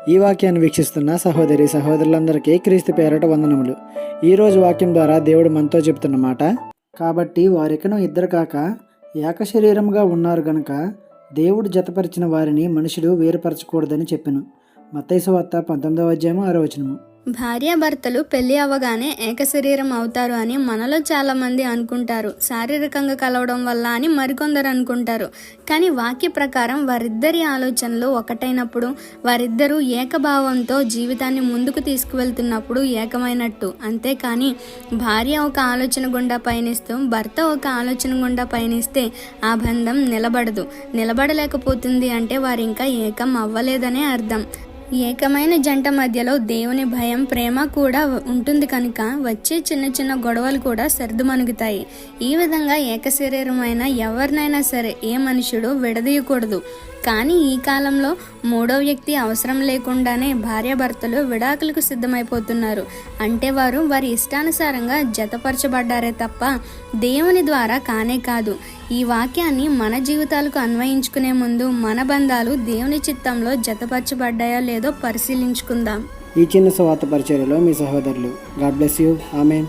ఈ వాక్యాన్ని వీక్షిస్తున్న సహోదరి సహోదరులందరికీ క్రీస్తు పేరట వందనములు. ఈరోజు వాక్యం ద్వారా దేవుడు మనతో చెబుతున్న మాట, కాబట్టి వారికను ఇద్దరు కాక ఏక శరీరముగా ఉన్నారు గనుక దేవుడు జతపరిచిన వారిని మనుషుడు వేరుపరచకూడదని చెప్పెను. మత్తయి సువార్త 19:6. భార్యాభర్తలు పెళ్లి అవ్వగానే ఏక శరీరం అవుతారు అని మనలో చాలా మంది అనుకుంటారు. శారీరకంగా కలవడం వల్ల అని మరికొందరు అనుకుంటారు. కానీ వాక్య ప్రకారం వారిద్దరి ఆలోచనలు ఒకటైనప్పుడు, వారిద్దరూ ఏకభావంతో జీవితాన్ని ముందుకు తీసుకువెళ్తున్నప్పుడు ఏకమైనట్టు. అంతేకాని భార్య ఒక ఆలోచన గుండా పయనిస్తూ భర్త ఒక ఆలోచన గుండా పయనిస్తే ఆ బంధం నిలబడలేకపోతుంది అంటే వారు ఇంకా ఏకం అవ్వలేదనే అర్థం. ఏకమైన జంట మధ్యలో దేవుని భయం, ప్రేమ కూడా ఉంటుంది కనుక వచ్చే చిన్న చిన్న గొడవలు కూడా సర్దుమణుగుతాయి. ఈ విధంగా ఏక శరీరమైన ఎవరినైనా సరే ఏ మనుషుడు విడదీయకూడదు. కానీ ఈ కాలంలో మూడో వ్యక్తి అవసరం లేకుండానే భార్యాభర్తలు విడాకులకు సిద్ధమైపోతున్నారు. అంటే వారు వారి ఇష్టానుసారంగా జతపరచబడ్డారే తప్ప దేవుని ద్వారా కానే కాదు. ఈ వాక్యాన్ని మన జీవితాలకు అన్వయించుకునే ముందు మన బంధాలు దేవుని చిత్తంలో జతపరచబడ్డాయో లేదో పరిశీలించుకుందాం. ఈ చిన్న సువార్త పరిచర్యలో మీ సహోదరులు. God bless you. ఆమేన్.